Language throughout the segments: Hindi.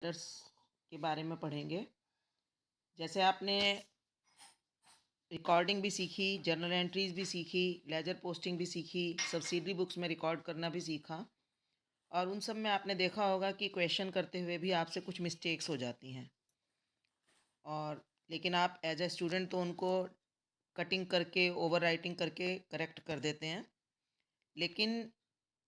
लेटर्स के बारे में पढ़ेंगे। जैसे आपने रिकॉर्डिंग भी सीखी, जर्नल एंट्रीज भी सीखी, लेजर पोस्टिंग भी सीखी, सब्सिडरी बुक्स में रिकॉर्ड करना भी सीखा, और उन सब में आपने देखा होगा कि क्वेश्चन करते हुए भी आपसे कुछ मिस्टेक्स हो जाती हैं, और लेकिन आप एज ए स्टूडेंट तो उनको कटिंग करके, ओवर राइटिंग करके करेक्ट कर देते हैं। लेकिन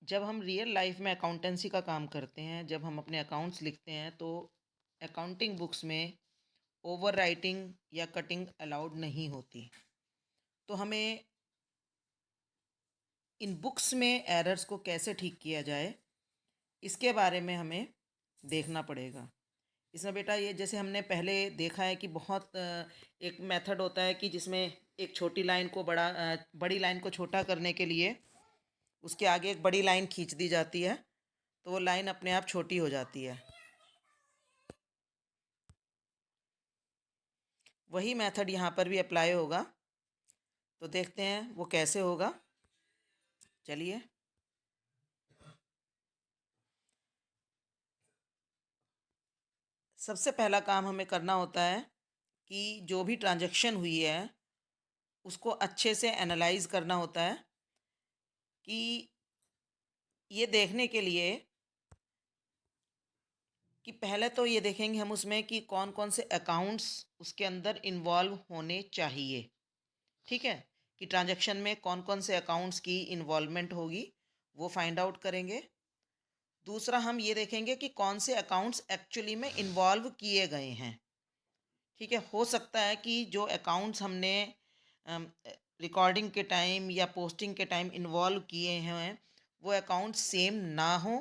जब हम रियल लाइफ में अकाउंटेंसी का काम करते हैं, जब हम अपने अकाउंट्स लिखते हैं, तो अकाउंटिंग बुक्स में ओवर राइटिंग या कटिंग अलाउड नहीं होती। तो हमें इन बुक्स में एरर्स को कैसे ठीक किया जाए, इसके बारे में हमें देखना पड़ेगा। इसमें बेटा ये जैसे हमने पहले देखा है कि बहुत एक मेथड होता है कि जिसमें एक छोटी लाइन को बड़ी लाइन को छोटा करने के लिए उसके आगे एक बड़ी लाइन खींच दी जाती है, तो वो लाइन अपने आप छोटी हो जाती है। वही मेथड यहाँ पर भी अप्लाई होगा। तो देखते हैं वो कैसे होगा। चलिए, सबसे पहला काम हमें करना होता है कि जो भी ट्रांजैक्शन हुई है उसको अच्छे से एनालाइज करना होता है, कि ये देखने के लिए कि पहले तो ये देखेंगे हम उसमें कि कौन कौन से अकाउंट्स उसके अंदर इन्वॉल्व होने चाहिए। ठीक है, कि ट्रांजैक्शन में कौन कौन से अकाउंट्स की इन्वॉल्वमेंट होगी, वो फाइंड आउट करेंगे। दूसरा हम ये देखेंगे कि कौन से अकाउंट्स एक्चुअली में इन्वॉल्व किए गए हैं। ठीक है, हो सकता है कि जो अकाउंट्स हमने रिकॉर्डिंग के टाइम या पोस्टिंग के टाइम इन्वॉल्व किए हैं वो अकाउंट सेम ना हो,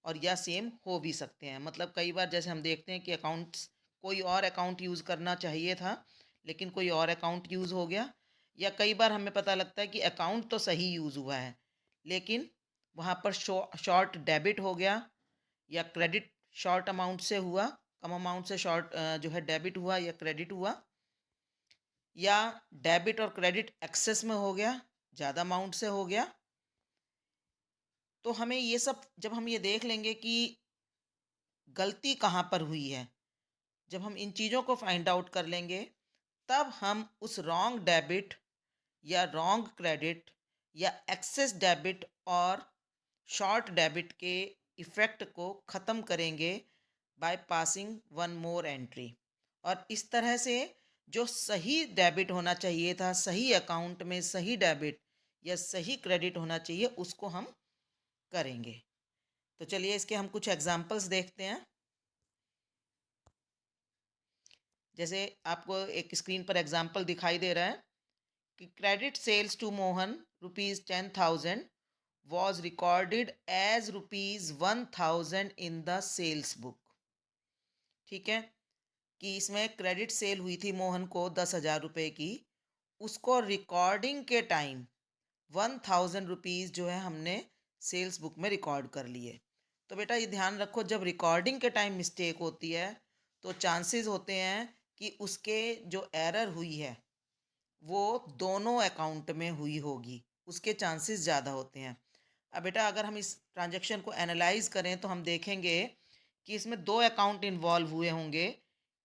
और या सेम हो भी सकते हैं। मतलब कई बार जैसे हम देखते हैं कि अकाउंट्स, कोई और अकाउंट यूज़ करना चाहिए था लेकिन कोई और अकाउंट यूज़ हो गया, या कई बार हमें पता लगता है कि अकाउंट तो सही यूज़ हुआ है लेकिन वहाँ पर शॉर्ट डेबिट हो गया, या क्रेडिट शॉर्ट अमाउंट से हुआ, कम अमाउंट से शॉर्ट जो है डेबिट हुआ या क्रेडिट हुआ, या डेबिट और क्रेडिट एक्सेस में हो गया, ज़्यादा अमाउंट से हो गया। तो हमें ये सब जब हम ये देख लेंगे कि गलती कहाँ पर हुई है, जब हम इन चीज़ों को फाइंड आउट कर लेंगे, तब हम उस रॉन्ग डेबिट या रॉन्ग क्रेडिट या एक्सेस डेबिट और शॉर्ट डेबिट के इफ़ेक्ट को ख़त्म करेंगे by passing one more entry. और इस तरह से जो सही डेबिट होना चाहिए था, सही अकाउंट में सही डेबिट या सही क्रेडिट होना चाहिए, उसको हम करेंगे। तो चलिए इसके हम कुछ एग्जांपल्स देखते हैं। जैसे आपको एक स्क्रीन पर एग्जांपल दिखाई दे रहा है कि credit sales to Mohan ₹10,000 was recorded as ₹1,000 in the sales book। ठीक है, कि इसमें क्रेडिट सेल हुई थी मोहन को 10,000 रुपये की, उसको रिकॉर्डिंग के टाइम 1,000 रुपीज़ जो है हमने सेल्स बुक में रिकॉर्ड कर लिए। तो बेटा ये ध्यान रखो, जब रिकॉर्डिंग के टाइम मिस्टेक होती है तो चांसेस होते हैं कि उसके जो एरर हुई है वो दोनों अकाउंट में हुई होगी, उसके चांसेस ज़्यादा होते हैं। अब बेटा अगर हम इस ट्रांजैक्शन को एनालाइज करें तो हम देखेंगे कि इसमें दो अकाउंट इन्वॉल्व हुए होंगे,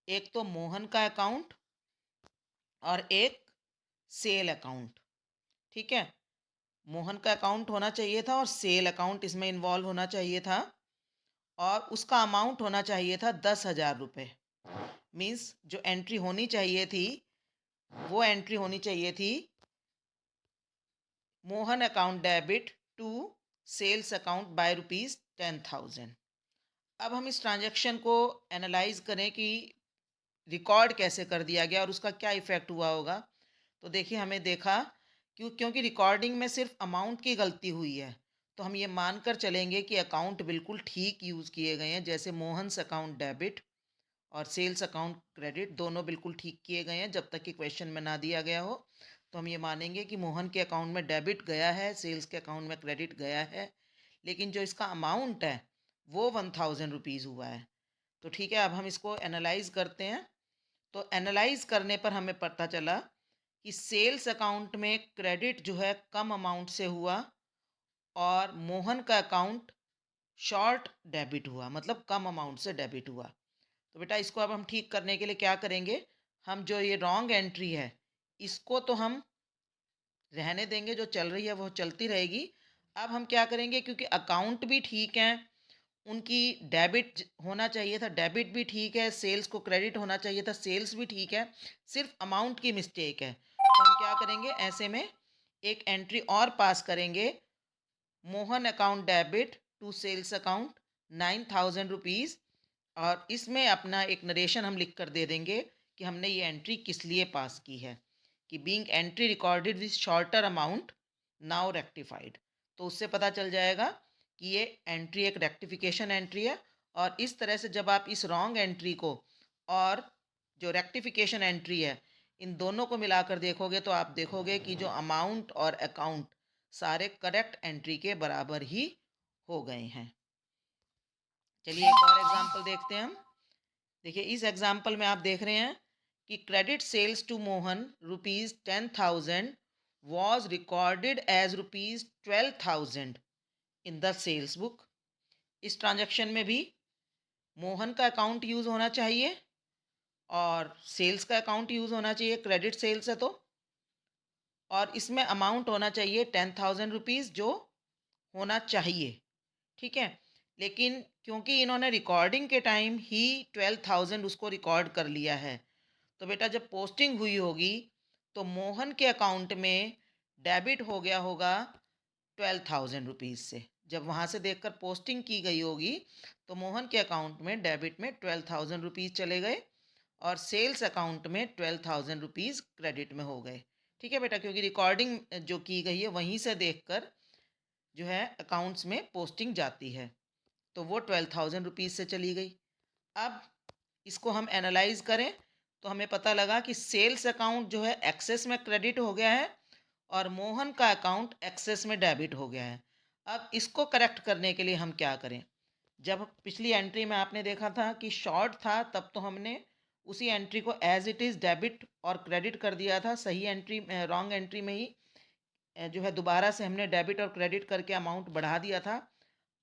एक तो मोहन का अकाउंट और एक सेल अकाउंट। ठीक है, मोहन का अकाउंट होना चाहिए था और सेल अकाउंट इसमें इन्वॉल्व होना चाहिए था, और उसका अमाउंट होना चाहिए था 10,000 रुपये। मीन्स जो एंट्री होनी चाहिए थी वो एंट्री होनी चाहिए थी Mohan account debit to sales account by ₹10,000। अब हम इस ट्रांजैक्शन को एनालाइज करें कि रिकॉर्ड कैसे कर दिया गया और उसका क्या इफ़ेक्ट हुआ होगा। तो देखिए हमें देखा क्योंकि रिकॉर्डिंग में सिर्फ अमाउंट की गलती हुई है, तो हम ये मानकर चलेंगे कि अकाउंट बिल्कुल ठीक यूज़ किए गए हैं। जैसे मोहन्स अकाउंट डेबिट और सेल्स अकाउंट क्रेडिट दोनों बिल्कुल ठीक किए गए हैं, जब तक कि क्वेश्चन में ना दिया गया हो। तो हम ये मानेंगे कि मोहन के अकाउंट में डेबिट गया है, सेल्स के अकाउंट में क्रेडिट गया है, लेकिन जो इसका अमाउंट है वो 1,000 रुपीज़ हुआ है। तो ठीक है, अब हम इसको एनालाइज करते हैं। तो एनालाइज करने पर हमें पता चला कि सेल्स अकाउंट में क्रेडिट जो है कम अमाउंट से हुआ, और मोहन का अकाउंट शॉर्ट डेबिट हुआ, मतलब कम अमाउंट से डेबिट हुआ। तो बेटा इसको अब हम ठीक करने के लिए क्या करेंगे, हम जो ये रॉन्ग एंट्री है, इसको तो हम रहने देंगे, जो चल रही है वो चलती रहेगी। अब हम क्या करेंगे, क्योंकि अकाउंट भी ठीक है, उनकी डेबिट होना चाहिए था, डेबिट भी ठीक है, सेल्स को क्रेडिट होना चाहिए था, सेल्स भी ठीक है, सिर्फ अमाउंट की मिस्टेक है। तो हम क्या करेंगे, ऐसे में एक एंट्री और पास करेंगे, Mohan account debit to sales account 9,000 rupees, और इसमें अपना एक नरेशन हम लिख कर दे देंगे कि हमने ये एंट्री किस लिए पास की है, कि being entry recorded with shorter amount now rectified. तो उससे पता चल जाएगा कि ये एंट्री एक रेक्टिफिकेशन एंट्री है। और इस तरह से जब आप इस रॉन्ग एंट्री को और जो रेक्टिफिकेशन एंट्री है, इन दोनों को मिलाकर देखोगे तो आप देखोगे कि जो अमाउंट और अकाउंट सारे करेक्ट एंट्री के बराबर ही हो गए हैं। चलिए एक और एग्जाम्पल देखते हैं हम। देखिए इस एग्जाम्पल में आप देख रहे हैं कि credit sales to Mohan ₹10,000 was recorded as ₹12,000 in the sales book. इस ट्रांजैक्शन में भी मोहन का अकाउंट यूज होना चाहिए और सेल्स का अकाउंट यूज होना चाहिए, क्रेडिट सेल्स है तो। और इसमें अमाउंट होना चाहिए ₹10,000 जो होना चाहिए, ठीक है। लेकिन क्योंकि इन्होंने रिकॉर्डिंग के टाइम ही 12,000 उसको रिकॉर्ड कर लिया है, तो बेटा जब पोस्टिंग हुई होगी तो मोहन के अकाउंट में डेबिट हो गया होगा 12,000 रुपीज़ से। जब वहाँ से देखकर पोस्टिंग की गई होगी तो मोहन के अकाउंट में डेबिट में 12,000 रुपीज़ चले गए और सेल्स अकाउंट में 12,000 रुपीज़ क्रेडिट में हो गए। ठीक है बेटा, क्योंकि रिकॉर्डिंग जो की गई है वहीं से देखकर जो है अकाउंट्स में पोस्टिंग जाती है, तो वो 12,000 रुपीज़ से चली गई। अब इसको हम एनालाइज करें तो हमें पता लगा कि सेल्स अकाउंट जो है एक्सेस में क्रेडिट हो गया है और मोहन का अकाउंट एक्सेस में डेबिट हो गया है। अब इसको करेक्ट करने के लिए हम क्या करें, जब पिछली एंट्री में आपने देखा था कि शॉर्ट था तब तो हमने उसी एंट्री को एज इट इज़ डेबिट और क्रेडिट कर दिया था, सही एंट्री रॉन्ग एंट्री में ही जो है दोबारा से हमने डेबिट और क्रेडिट करके अमाउंट बढ़ा दिया था।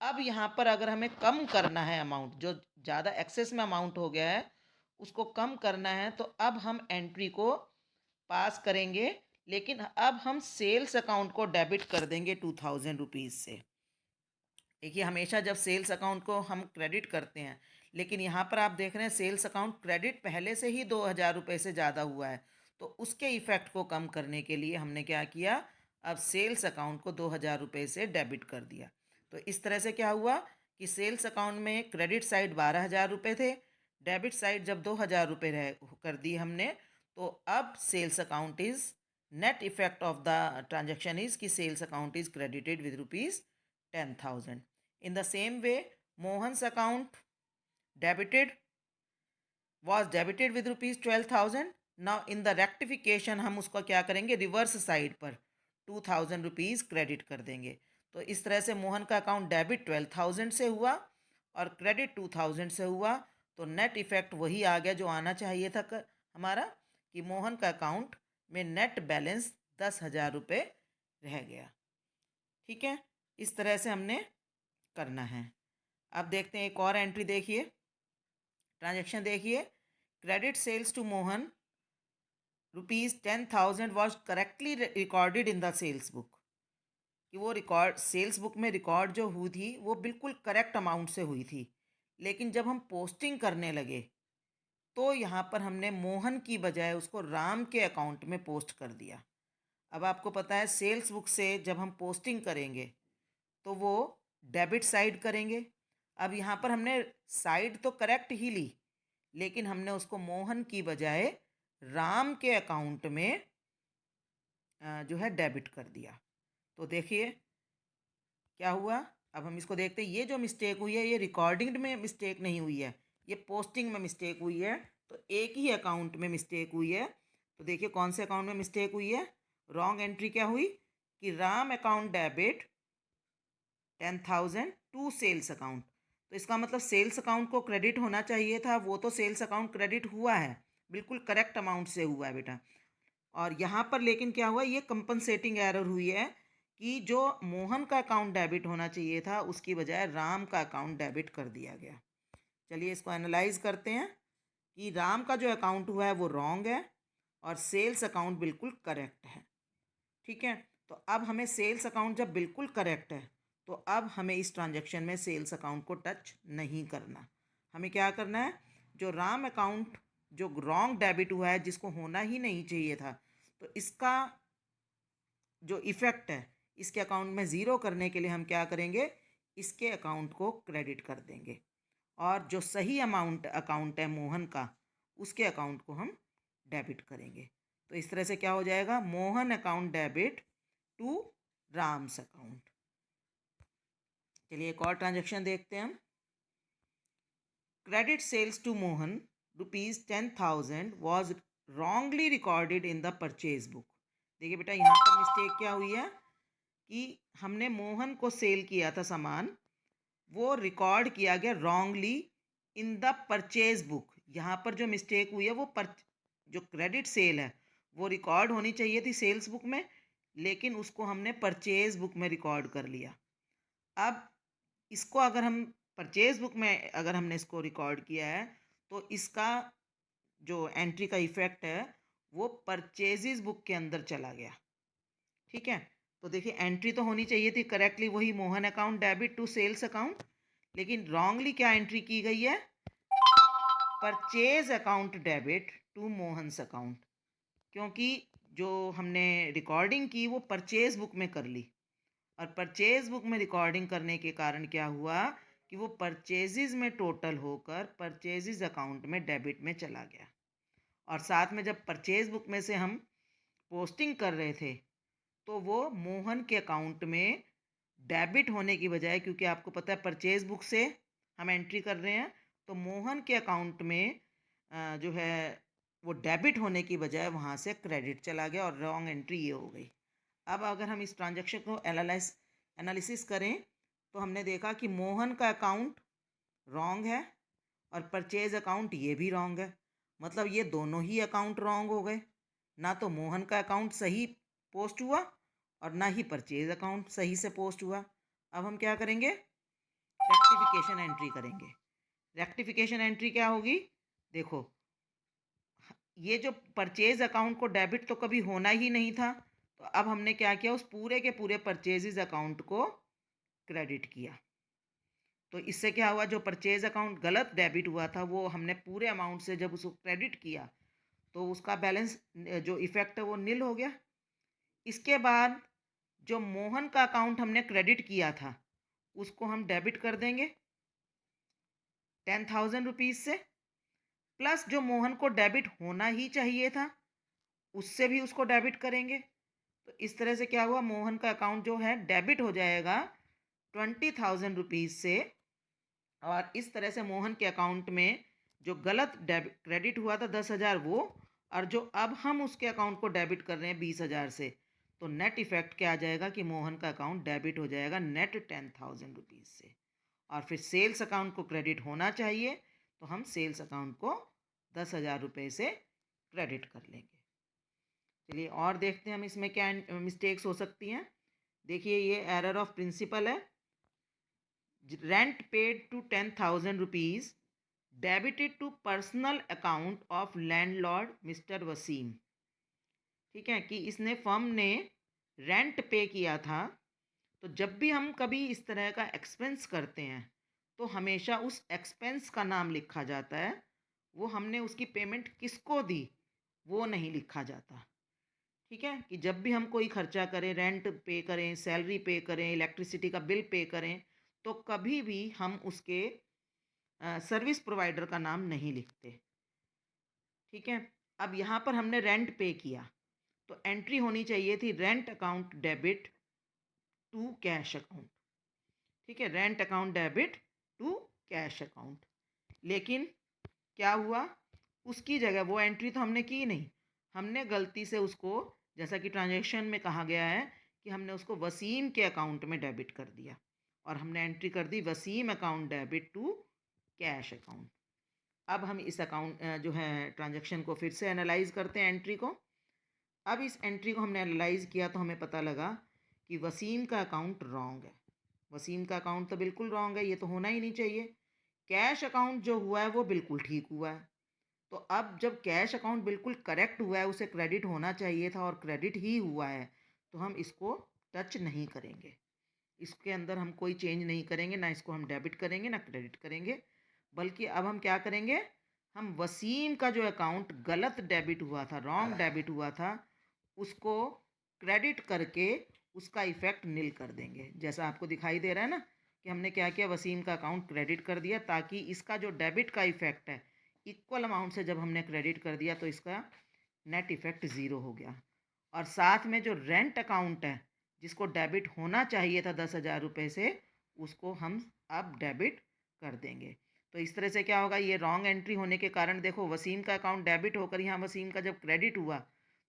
अब यहाँ पर अगर हमें कम करना है अमाउंट, जो ज़्यादा एक्सेस में अमाउंट हो गया है उसको कम करना है, तो अब हम एंट्री को पास करेंगे, लेकिन अब हम सेल्स अकाउंट को डेबिट कर देंगे 2,000 रुपीज़ से। देखिए हमेशा जब सेल्स अकाउंट को हम क्रेडिट करते हैं, लेकिन यहाँ पर आप देख रहे हैं सेल्स अकाउंट क्रेडिट पहले से ही 2,000 रुपये से ज़्यादा हुआ है, तो उसके इफ़ेक्ट को कम करने के लिए हमने क्या किया, अब सेल्स अकाउंट को 2,000 रुपये से डेबिट कर दिया। तो इस तरह से क्या हुआ कि सेल्स अकाउंट में क्रेडिट साइड 12,000 रुपये थे, डेबिट साइड जब 2,000 रुपये रह कर दी हमने, तो अब sales account is net effect of the transaction is कि sales account is credited with ₹10,000। In the same way, Mohan's account debited was debited with ₹12,000. Now in the rectification हम उसका क्या करेंगे, रिवर्स साइड पर 2,000 रुपीज़ क्रेडिट कर देंगे। तो इस तरह से मोहन का अकाउंट डेबिट 12,000 से हुआ और क्रेडिट 2,000 से हुआ, तो नेट इफेक्ट वही आ गया जो आना चाहिए था हमारा, कि मोहन का अकाउंट में नेट बैलेंस 10,000 रुपये रह गया। ठीक है, इस तरह से हमने करना है। अब देखते हैं एक और एंट्री, देखिए ट्रांजैक्शन देखिए, credit sales to Mohan ₹10,000 was correctly recorded in the sales book. कि वो रिकॉर्ड सेल्स बुक में रिकॉर्ड जो हुई थी वो बिल्कुल करेक्ट अमाउंट से हुई थी, लेकिन जब हम पोस्टिंग करने लगे तो यहाँ पर हमने मोहन की बजाय उसको राम के अकाउंट में पोस्ट कर दिया। अब आपको पता है सेल्स बुक से जब हम पोस्टिंग करेंगे तो वो डेबिट साइड करेंगे। अब यहाँ पर हमने साइड तो करेक्ट ही ली, लेकिन हमने उसको मोहन की बजाय राम के अकाउंट में जो है डेबिट कर दिया। तो देखिए क्या हुआ। अब हम इसको देखते हैं, ये जो मिस्टेक हुई है ये रिकॉर्डिंग में मिस्टेक नहीं हुई है, ये पोस्टिंग में मिस्टेक हुई है। तो एक ही अकाउंट में मिस्टेक हुई है। तो देखिए कौन से अकाउंट में मिस्टेक हुई है। रॉन्ग एंट्री क्या हुई कि Ram account debit 10,000 to sales account. तो इसका मतलब सेल्स अकाउंट को क्रेडिट होना चाहिए था, वो तो सेल्स अकाउंट क्रेडिट हुआ है, बिल्कुल करेक्ट अमाउंट से हुआ है बेटा। और यहाँ पर लेकिन क्या हुआ, ये कंपनसेटिंग एरर हुई है कि जो मोहन का अकाउंट डेबिट होना चाहिए था उसकी बजाय राम का अकाउंट डेबिट कर दिया गया। चलिए इसको एनालाइज करते हैं। कि राम का जो अकाउंट हुआ है वो रॉन्ग है और सेल्स अकाउंट बिल्कुल करेक्ट है। ठीक है, तो अब हमें सेल्स अकाउंट जब बिल्कुल करेक्ट है तो अब हमें इस ट्रांजैक्शन में सेल्स अकाउंट को टच नहीं करना। हमें क्या करना है, जो राम अकाउंट जो रॉन्ग डेबिट हुआ है जिसको होना ही नहीं चाहिए था, तो इसका जो इफ़ेक्ट है इसके अकाउंट में ज़ीरो करने के लिए हम क्या करेंगे, इसके अकाउंट को क्रेडिट कर देंगे और जो सही अकाउंट है मोहन का, उसके अकाउंट को हम डेबिट करेंगे। तो इस तरह से क्या हो जाएगा, Mohan account debit to Ram's account. चलिए एक और ट्रांजेक्शन देखते हैं हम। Credit sales to Mohan ₹10,000 was wrongly recorded in the purchase book. देखिए बेटा, यहाँ पर मिस्टेक क्या हुई है कि हमने मोहन को सेल किया था सामान, वो रिकॉर्ड किया गया wrongly in the purchase book. यहाँ पर जो मिस्टेक हुई है वो जो क्रेडिट सेल है वो रिकॉर्ड होनी चाहिए थी सेल्स बुक में, लेकिन उसको हमने परचेज बुक में रिकॉर्ड कर लिया। अब इसको अगर हम परचेज बुक में अगर हमने इसको रिकॉर्ड किया है तो इसका जो एंट्री का इफेक्ट है वो परचेजेस बुक के अंदर चला गया। ठीक है, तो देखिए एंट्री तो होनी चाहिए थी करेक्टली वही Mohan account debit to sales account, लेकिन रॉन्गली क्या एंट्री की गई है, purchase account debit to Mohan's account. क्योंकि जो हमने रिकॉर्डिंग की वो परचेज बुक में कर ली और परचेज बुक में रिकॉर्डिंग करने के कारण क्या हुआ कि वो परचेजेस में टोटल होकर परचेजेस अकाउंट में डेबिट में चला गया। और साथ में जब परचेज बुक में से हम पोस्टिंग कर रहे थे तो वो मोहन के अकाउंट में डेबिट होने की बजाय, क्योंकि आपको पता है परचेज बुक से हम एंट्री कर रहे हैं, तो मोहन के अकाउंट में जो है वो डेबिट होने की बजाय वहाँ से क्रेडिट चला गया और रॉन्ग एंट्री ये हो गई। अब अगर हम इस ट्रांजैक्शन को एनालिसिस करें तो हमने देखा कि मोहन का अकाउंट रॉन्ग है और परचेज अकाउंट ये भी रॉन्ग है। मतलब ये दोनों ही अकाउंट रॉन्ग हो गए, ना तो मोहन का अकाउंट सही पोस्ट हुआ और ना ही परचेज अकाउंट सही से पोस्ट हुआ। अब हम क्या करेंगे, रेक्टिफिकेशन एंट्री करेंगे। रेक्टिफिकेशन एंट्री क्या होगी, देखो ये जो परचेज अकाउंट को डेबिट तो कभी होना ही नहीं था, तो अब हमने क्या किया, उस पूरे के पूरे परचेजेज अकाउंट को क्रेडिट किया। तो इससे क्या हुआ, जो परचेज अकाउंट गलत डेबिट हुआ था वो हमने पूरे अमाउंट से जब उसको क्रेडिट किया तो उसका बैलेंस जो इफेक्ट है वो नील हो गया। इसके बाद जो मोहन का अकाउंट हमने क्रेडिट किया था उसको हम डेबिट कर देंगे 10,000 रुपीज़ से, प्लस जो मोहन को डेबिट होना ही चाहिए था उससे भी उसको डेबिट करेंगे। तो इस तरह से क्या हुआ, मोहन का अकाउंट जो है डेबिट हो जाएगा 20,000 रुपीज़ से, और इस तरह से मोहन के अकाउंट में जो गलत डेबिट क्रेडिट हुआ था 10,000 वो, और जो अब हम उसके अकाउंट को डेबिट कर रहे हैं 20,000 से, तो नेट इफेक्ट क्या आ जाएगा कि मोहन का अकाउंट डेबिट हो जाएगा नेट 10,000 रुपीज़ से। और फिर सेल्स अकाउंट को क्रेडिट होना चाहिए तो हम सेल्स अकाउंट को 10,000 रुपये से क्रेडिट कर लेंगे। चलिए और देखते हैं हम इसमें क्या मिस्टेक्स हो सकती हैं। देखिए ये एरर ऑफ प्रिंसिपल है। Rent paid to 10,000 rupees debited to personal account of landlord Mr Wasim. ठीक है, कि इसने फर्म ने रेंट पे किया था, तो जब भी हम कभी इस तरह का एक्सपेंस करते हैं तो हमेशा उस एक्सपेंस का नाम लिखा जाता है, वो हमने उसकी पेमेंट किसको दी वो नहीं लिखा जाता। ठीक है, कि जब भी हम कोई खर्चा करें, रेंट पे करें, सैलरी पे करें, इलेक्ट्रिसिटी का बिल पे करें, तो कभी भी हम उसके सर्विस प्रोवाइडर का नाम नहीं लिखते। ठीक है, अब यहाँ पर हमने रेंट पे किया तो एंट्री होनी चाहिए थी rent account debit to cash account. ठीक है, rent account debit to cash account, लेकिन क्या हुआ, उसकी जगह वो एंट्री तो हमने की नहीं, हमने गलती से उसको, जैसा कि ट्रांजैक्शन में कहा गया है कि हमने उसको वसीम के अकाउंट में डेबिट कर दिया और हमने एंट्री कर दी Waseem account debit to cash account. अब हम इस अकाउंट जो है ट्रांजैक्शन को फिर से एनालाइज करते हैं एंट्री को। अब इस एंट्री को हमने एनालाइज किया तो हमें पता लगा कि वसीम का अकाउंट रॉन्ग है। वसीम का अकाउंट तो बिल्कुल रॉन्ग है, ये तो होना ही नहीं चाहिए। कैश अकाउंट जो हुआ है वो बिल्कुल ठीक हुआ है। तो अब जब कैश अकाउंट बिल्कुल करेक्ट हुआ है, उसे क्रेडिट होना चाहिए था और क्रेडिट ही हुआ है, तो हम इसको टच नहीं करेंगे। इसके अंदर हम कोई चेंज नहीं करेंगे, ना इसको हम डेबिट करेंगे ना क्रेडिट करेंगे। बल्कि अब हम क्या करेंगे, हम वसीम का जो अकाउंट गलत डेबिट हुआ था, रॉन्ग डेबिट हुआ था, उसको क्रेडिट करके उसका इफ़ेक्ट नील कर देंगे। जैसा आपको दिखाई दे रहा है ना कि हमने क्या किया, वसीम का अकाउंट क्रेडिट कर दिया ताकि इसका जो डेबिट का इफ़ेक्ट है, इक्वल अमाउंट से जब हमने क्रेडिट कर दिया तो इसका नेट इफ़ेक्ट ज़ीरो हो गया। और साथ में जो रेंट अकाउंट है, जिसको डेबिट होना चाहिए था 10,000 रुपये से, उसको हम अब डेबिट कर देंगे। तो इस तरह से क्या होगा, ये रॉन्ग एंट्री होने के कारण देखो वसीम का अकाउंट डेबिट होकर यहाँ वसीम का जब क्रेडिट हुआ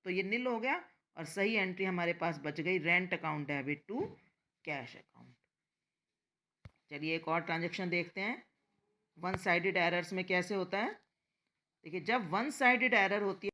तो ये नील हो गया और सही एंट्री हमारे पास बच गई, rent account debit to cash account. चलिए एक और ट्रांजेक्शन देखते हैं। वन साइडेड एरर्स में कैसे होता है। देखिए जब वन साइडेड एरर होती है